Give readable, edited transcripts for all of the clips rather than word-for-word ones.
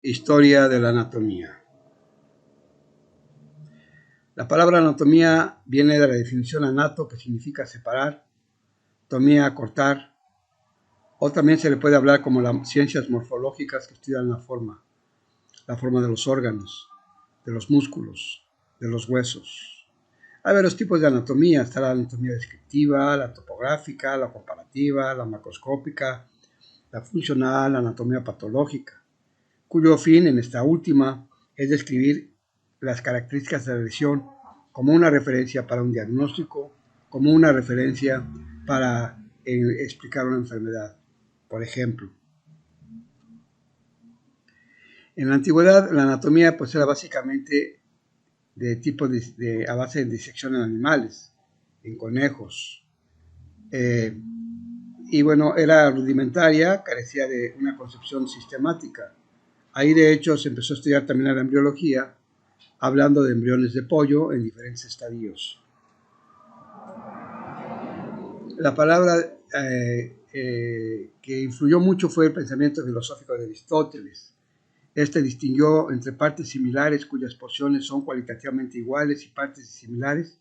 Historia de la anatomía. La palabra anatomía viene de la definición anato, que significa separar, tomía, cortar, o también se le puede hablar como las ciencias morfológicas que estudian la forma de los órganos, de los músculos, de los huesos. Hay varios tipos de anatomía. Está la anatomía descriptiva, la topográfica, la comparativa, la macroscópica, la funcional, la anatomía patológica, cuyo fin en esta última es describir las características de la lesión como una referencia para un diagnóstico, como una referencia para explicar una enfermedad. Por ejemplo, en la antigüedad la anatomía pues era básicamente de tipo a base de disección en animales, en conejos, y bueno, era rudimentaria, carecía de una concepción sistemática. Ahí de hecho se empezó a estudiar también la embriología, hablando de embriones de pollo en diferentes estadios. La palabra que influyó mucho fue el pensamiento filosófico de Aristóteles. Este distinguió entre partes similares cuyas porciones son cualitativamente iguales y partes similares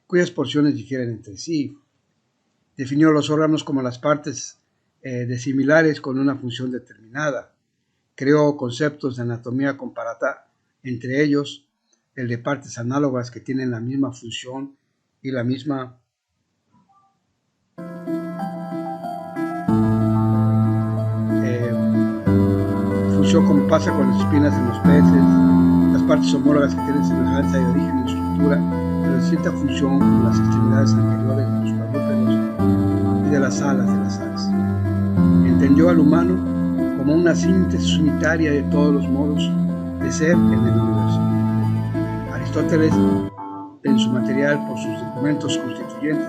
cuyas porciones difieren entre sí. Definió los órganos como las partes de similares con una función determinada. Creó conceptos de anatomía comparada, entre ellos el de partes análogas que tienen la misma función y la misma función, como pasa con las espinas en los peces, las partes homólogas que tienen semejanza de origen y estructura, pero distinta función como las extremidades anteriores de los cuadrúpedos y de las alas de las aves. Entendió al humano como una síntesis unitaria de todos los modos de ser en el universo. Aristóteles, en su material por sus documentos constituyentes,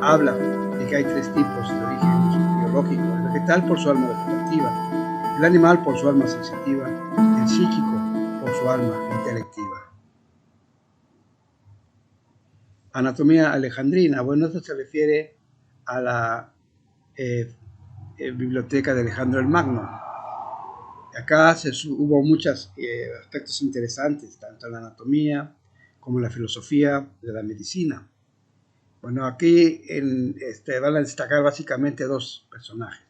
habla de que hay tres tipos de origen biológico: el vegetal por su alma vegetativa, el animal por su alma sensitiva, el psíquico por su alma intelectiva. Anatomía alejandrina. Bueno, esto se refiere a la biblioteca de Alejandro el Magno. Acá hubo muchos aspectos interesantes, tanto en la anatomía como en la filosofía de la medicina. Bueno, aquí van a destacar básicamente dos personajes.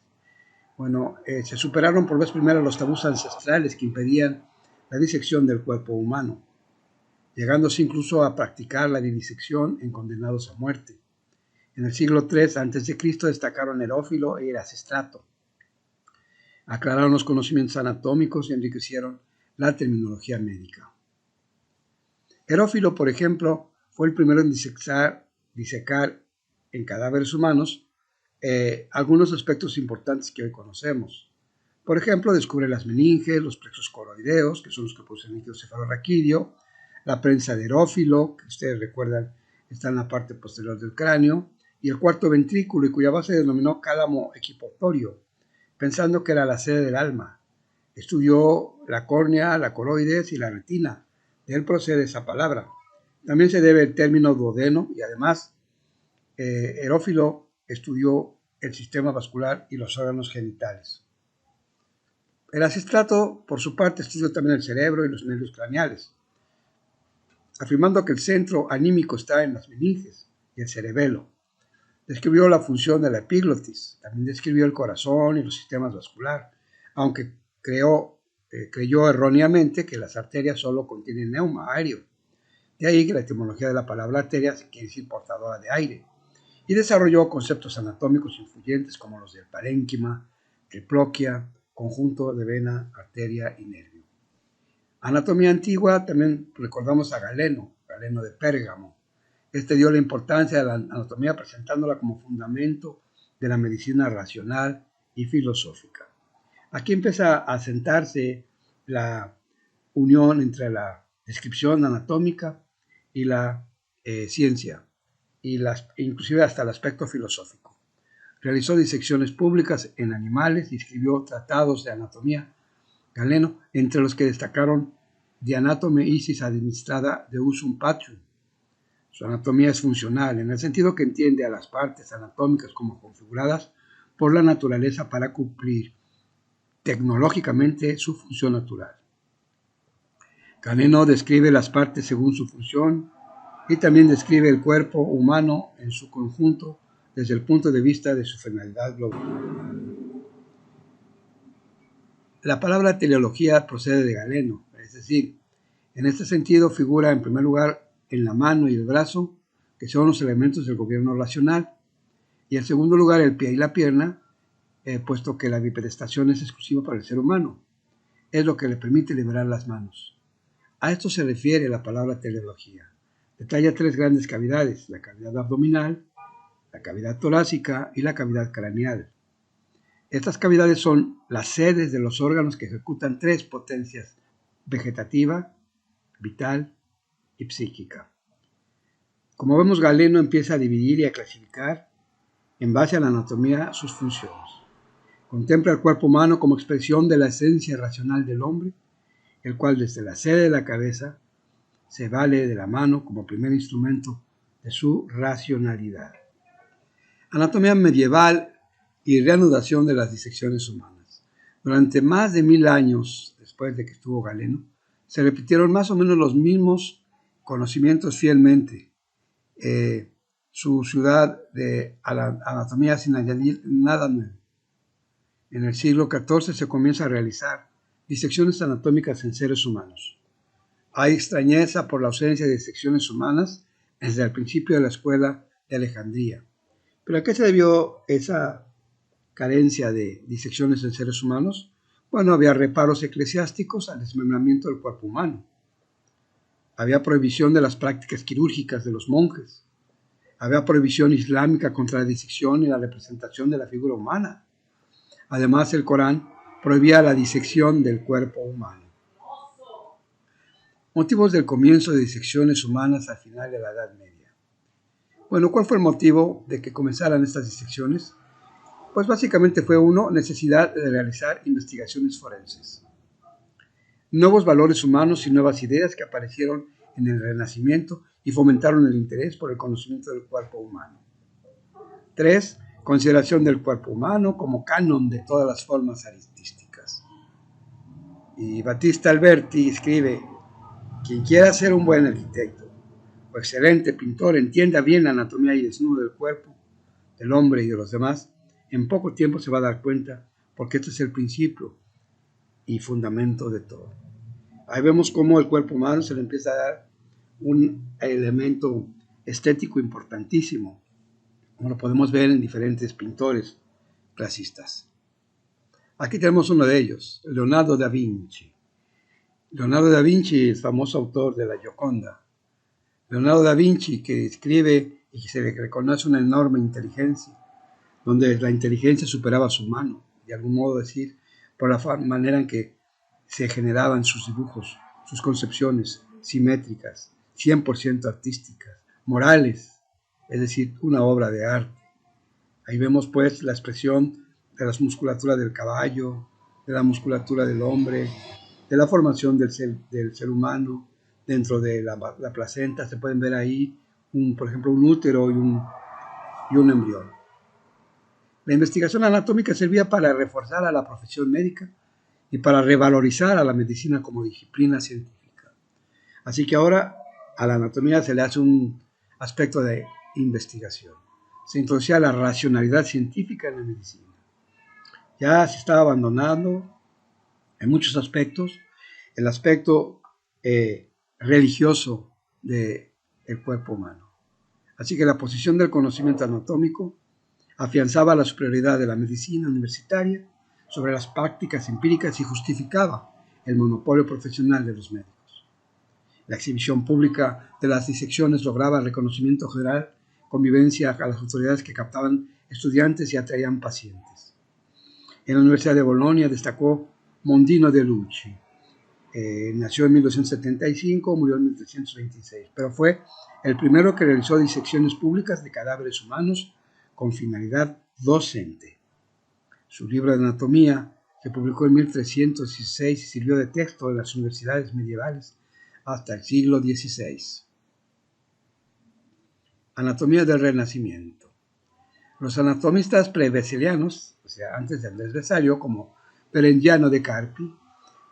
Bueno, se superaron por vez primera los tabús ancestrales que impedían la disección del cuerpo humano, llegándose incluso a practicar la vivisección en condenados a muerte. En el siglo III a.C. destacaron Herófilo e Erasistrato. Aclararon los conocimientos anatómicos y enriquecieron la terminología médica. Herófilo, por ejemplo, fue el primero en disecar en cadáveres humanos algunos aspectos importantes que hoy conocemos. Por ejemplo, descubre las meninges, los plexos coroideos, que son los que producen el líquido cefalorraquídeo, la prensa de Herófilo, que ustedes recuerdan está en la parte posterior del cráneo, y el cuarto ventrículo, y cuya base denominó cálamo equipotorio, pensando que era la sede del alma. Estudió la córnea, la coroides y la retina. De él procede esa palabra. También se debe el término duodeno, y además Herófilo estudió el sistema vascular y los órganos genitales. Erasistrato, por su parte, estudió también el cerebro y los nervios craneales, afirmando que el centro anímico está en las meninges y el cerebelo. Describió la función de la epiglotis, también describió el corazón y los sistemas vasculares, aunque creyó erróneamente que las arterias solo contienen neuma, aéreo. De ahí que la etimología de la palabra arteria quiere decir portadora de aire. Y desarrolló conceptos anatómicos influyentes como los del parénquima, triploquia, conjunto de vena, arteria y nervio. Anatomía antigua, también recordamos a Galeno de Pérgamo. Este dio la importancia de la anatomía presentándola como fundamento de la medicina racional y filosófica. Aquí empieza a asentarse la unión entre la descripción anatómica y la ciencia, y inclusive hasta el aspecto filosófico. Realizó disecciones públicas en animales y escribió tratados de anatomía, Galeno, entre los que destacaron De Anatome Isis Administrada de Usum Patrium. Su anatomía es funcional, en el sentido que entiende a las partes anatómicas como configuradas por la naturaleza para cumplir tecnológicamente su función natural. Galeno describe las partes según su función y también describe el cuerpo humano en su conjunto desde el punto de vista de su finalidad global. La palabra teleología procede de Galeno, es decir, en este sentido figura en primer lugar en la mano y el brazo, que son los elementos del gobierno racional, y en segundo lugar el pie y la pierna, puesto que la bipedestación es exclusiva para el ser humano, es lo que le permite liberar las manos. A esto se refiere la palabra teleología. Detalla tres grandes cavidades: la cavidad abdominal, la cavidad torácica y la cavidad craneal. Estas cavidades son las sedes de los órganos que ejecutan tres potencias: vegetativa, vital y psíquica. Como vemos, Galeno empieza a dividir y a clasificar en base a la anatomía sus funciones. Contempla el cuerpo humano como expresión de la esencia racional del hombre, el cual desde la sede de la cabeza se vale de la mano como primer instrumento de su racionalidad. Anatomía medieval y reanudación de las disecciones humanas. Durante más de 1000 años después de que estuvo Galeno, se repitieron más o menos los mismos conocimientos fielmente. Su ciudad de anatomía sin añadir nada nuevo. En el siglo XIV se comienza a realizar disecciones anatómicas en seres humanos. Hay extrañeza por la ausencia de disecciones humanas desde el principio de la escuela de Alejandría. ¿Pero a qué se debió esa carencia de disecciones en seres humanos? Bueno, había reparos eclesiásticos al desmembramiento del cuerpo humano. Había prohibición de las prácticas quirúrgicas de los monjes. Había prohibición islámica contra la disección y la representación de la figura humana. Además, el Corán prohibía la disección del cuerpo humano. Motivos del comienzo de disecciones humanas al final de la Edad Media. Bueno, ¿cuál fue el motivo de que comenzaran estas disecciones? Pues básicamente fue necesidad de realizar investigaciones forenses. Nuevos valores humanos y nuevas ideas que aparecieron en el Renacimiento y fomentaron el interés por el conocimiento del cuerpo humano. 3. Consideración del cuerpo humano como canon de todas las formas artísticas. Y Battista Alberti escribe: quien quiera ser un buen arquitecto o excelente pintor, entienda bien la anatomía y desnudo del cuerpo, del hombre y de los demás, en poco tiempo se va a dar cuenta, porque este es el principio y fundamento de todo. Ahí vemos cómo el cuerpo humano se le empieza a dar un elemento estético importantísimo, como lo podemos ver en diferentes pintores clasistas. Aquí tenemos uno de ellos, Leonardo da Vinci. Leonardo da Vinci es famoso autor de la Gioconda. Leonardo da Vinci, que escribe y que se le reconoce una enorme inteligencia, donde la inteligencia superaba su mano, de algún modo decir, por la manera en que se generaban sus dibujos, sus concepciones simétricas, 100% artísticas, morales, es decir, una obra de arte. Ahí vemos pues la expresión de las musculaturas del caballo, de la musculatura del hombre, de la formación del ser humano dentro de la placenta. Se pueden ver ahí, por ejemplo, un útero y un embrión. La investigación anatómica servía para reforzar a la profesión médica y para revalorizar a la medicina como disciplina científica. Así que ahora a la anatomía se le hace un aspecto de investigación. Se introducía la racionalidad científica en la medicina. Ya se estaba abandonando en muchos aspectos el aspecto religioso del cuerpo humano. Así que la posición del conocimiento anatómico afianzaba la superioridad de la medicina universitaria sobre las prácticas empíricas y justificaba el monopolio profesional de los médicos. La exhibición pública de las disecciones lograba reconocimiento general, convivencia a las autoridades que captaban estudiantes y atraían pacientes. En la Universidad de Bolonia destacó Mondino de Lucci. Nació en 1275, murió en 1326, pero fue el primero que realizó disecciones públicas de cadáveres humanos con finalidad docente. Su libro de anatomía se publicó en 1316 y sirvió de texto en las universidades medievales hasta el siglo XVI. Anatomía del Renacimiento. Los anatomistas pre-vesalianos, o sea, antes del Andrés Vesalio, como Berengiano de Carpi,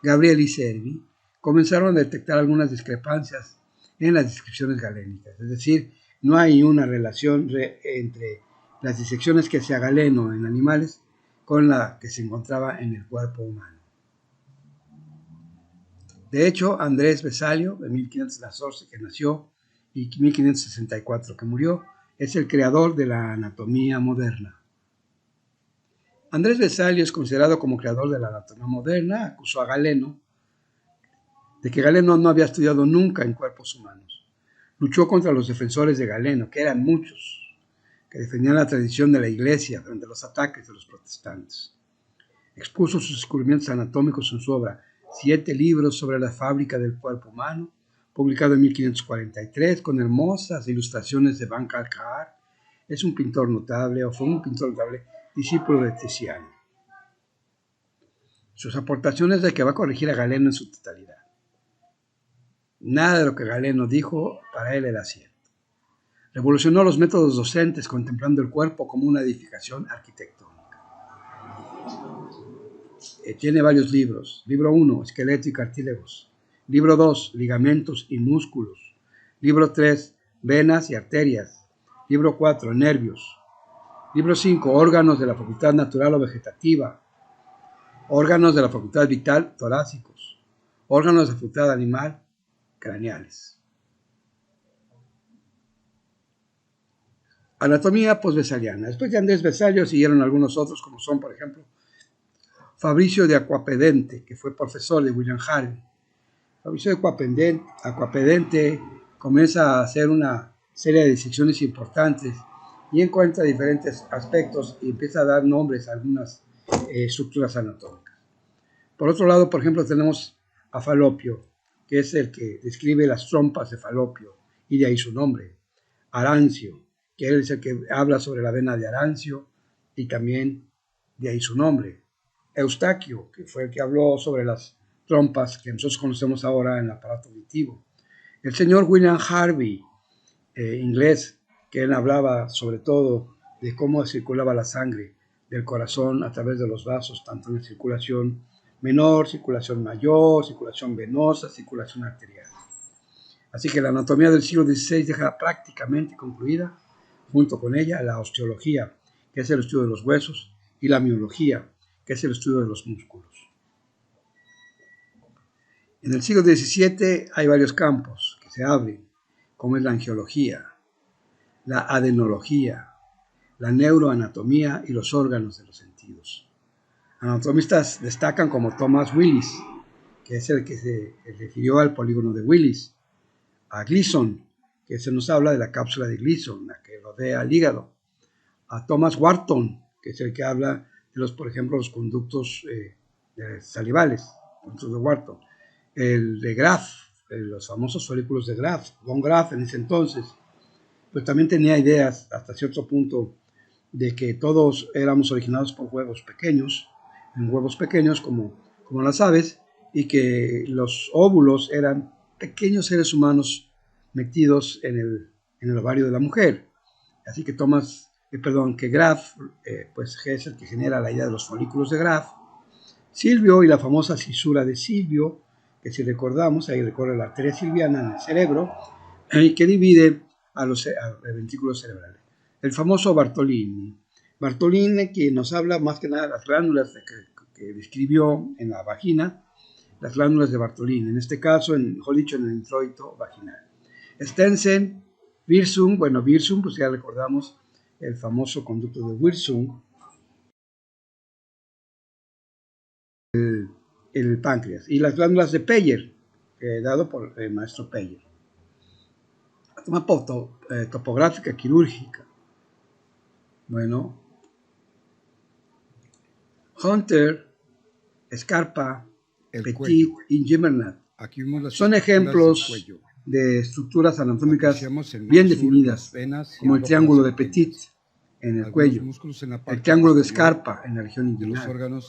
Gabriel y Servi, comenzaron a detectar algunas discrepancias en las descripciones galénicas. Es decir, no hay una relación entre las disecciones que hacía Galeno en animales con la que se encontraba en el cuerpo humano. De hecho, Andrés Vesalio, de 1514 que nació y 1564 que murió, es el creador de la anatomía moderna. Andrés Vesalio es considerado como creador de la anatomía moderna. Acusó a Galeno de que Galeno no había estudiado nunca en cuerpos humanos. Luchó contra los defensores de Galeno, que eran muchos, que defendían la tradición de la Iglesia frente a los ataques de los protestantes. Expuso sus descubrimientos anatómicos en su obra 7 libros sobre la fábrica del cuerpo humano, publicado en 1543 con hermosas ilustraciones de Van Calcar. Es un pintor notable, o fue un pintor notable, discípulo de Tiziano. Sus aportaciones de que va a corregir a Galeno en su totalidad. Nada de lo que Galeno dijo para él era cierto. Revolucionó los métodos docentes contemplando el cuerpo como una edificación arquitectónica. Tiene varios libros. Libro 1, Esqueleto y Cartílagos. Libro 2, Ligamentos y Músculos. Libro 3, Venas y Arterias. Libro 4, Nervios. Libro 5, Órganos de la facultad natural o vegetativa. Órganos de la facultad vital, torácicos. Órganos de la facultad animal, craneales. Anatomía posvesaliana. Después de Andrés Vesalio siguieron algunos otros, como son, por ejemplo, Fabricio de Aquapendente, que fue profesor de William Harvey. Fabricio de Aquapendente comienza a hacer una serie de disecciones importantes y encuentra diferentes aspectos y empieza a dar nombres a algunas estructuras anatómicas. Por otro lado, por ejemplo, tenemos a Falopio, que es el que describe las trompas de Falopio, y de ahí su nombre. Arancio, que él es el que habla sobre la vena de Arancio, y también de ahí su nombre. Eustaquio, que fue el que habló sobre las trompas que nosotros conocemos ahora en el aparato auditivo. El señor William Harvey, inglés, que él hablaba sobre todo de cómo circulaba la sangre del corazón a través de los vasos, tanto en la circulación menor, circulación mayor, circulación venosa, circulación arterial. Así que la anatomía del siglo XVI deja prácticamente concluida, junto con ella, la osteología, que es el estudio de los huesos, y la miología, que es el estudio de los músculos. En el siglo XVII hay varios campos que se abren, como es la angiología, la adenología, la neuroanatomía y los órganos de los sentidos. Anatomistas destacan como Thomas Willis, que es el que se refirió al polígono de Willis, a Gleason, que se nos habla de la cápsula de Gleason, la que rodea al hígado, a Thomas Wharton, que es el que habla de los, por ejemplo, los conductos salivales, conductos de Wharton, el de Graf, los famosos folículos de Graf, von Graf en ese entonces, pues también tenía ideas hasta cierto punto de que todos éramos originados por huevos pequeños, en huevos pequeños como las aves, y que los óvulos eran pequeños seres humanos metidos en el ovario de la mujer. Así que que Graf, pues es el que genera la idea de los folículos de Graf. Silvio y la famosa cisura de Silvio, que si recordamos, ahí recorre la arteria silviana en el cerebro, y que divide a los ventrículos cerebrales. El famoso Bartolini, que nos habla más que nada de las glándulas que describió en la vagina, las glándulas de Bartolini, en este caso, mejor dicho, en el introito vaginal. Stensen, Wirsung, Wirsung, pues ya recordamos el famoso conducto de Wirsung, el páncreas, y las glándulas de Peyer, dado por el maestro Peyer. La toma topográfica quirúrgica. Hunter, Scarpa, Petit y Gimernat son ejemplos de estructuras anatómicas bien definidas, como el triángulo de Petit en el cuello, el triángulo de Scarpa en la región inguinal,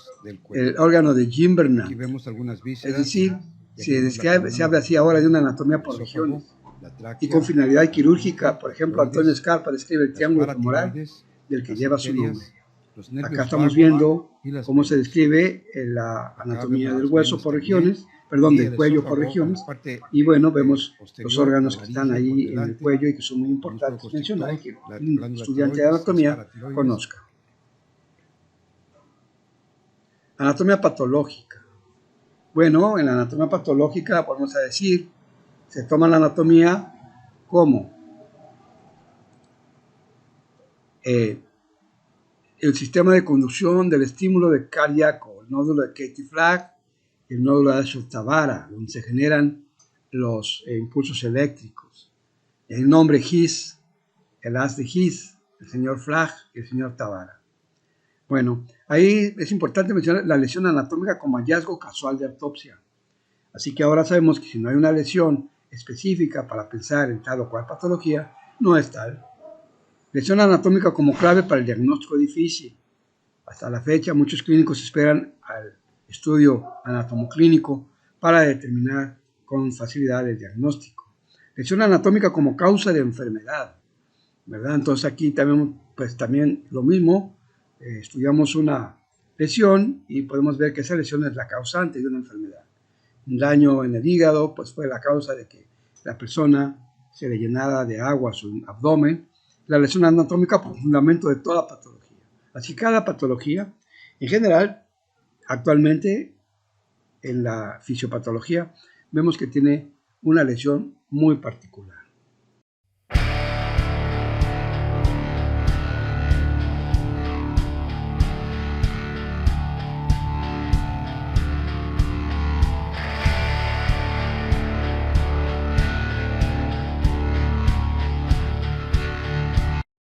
el órgano de Gimernat. Es decir, se habla así ahora de una anatomía por regiones y con finalidad quirúrgica. Por ejemplo, Antonio Scarpa describe el triángulo femoral del que lleva su nombre. los Acá nervios estamos vagos viendo y las cómo se venas. describe la Acá anatomía vemos del las hueso venas por también regiones, perdón, y del el cuello por esófago en la regiones, parte y bueno, vemos los posterior, la órganos que están laringe por ahí en el delante, cuello y que son muy el músculo importantes mencionar y constrictor, que la un glándula estudiante de tiroides, las anatomía paratiroides. conozca. Anatomía patológica. Bueno, en la anatomía patológica podemos decir, se toma la anatomía como el sistema de conducción del estímulo de cardíaco, el nódulo de Katy-Flag, el nódulo de Ashok-Tavara, donde se generan los impulsos eléctricos. El nombre His, el as de His, el señor Flag y el señor Tavara. Bueno, ahí es importante mencionar la lesión anatómica como hallazgo casual de autopsia. Así que ahora sabemos que si no hay una lesión específica para pensar en tal o cual patología, no es tal. Lesión anatómica como clave para el diagnóstico difícil. Hasta la fecha, muchos clínicos esperan al estudio anatomoclínico para determinar con facilidad el diagnóstico. Lesión anatómica como causa de enfermedad, ¿verdad? Entonces aquí también, pues también lo mismo, estudiamos una lesión y podemos ver que esa lesión es la causante de una enfermedad. Un daño en el hígado, pues fue la causa de que la persona se le llenara de agua su abdomen. La lesión anatómica por fundamento de toda patología. Así cada patología, en general, actualmente en la fisiopatología, vemos que tiene una lesión muy particular.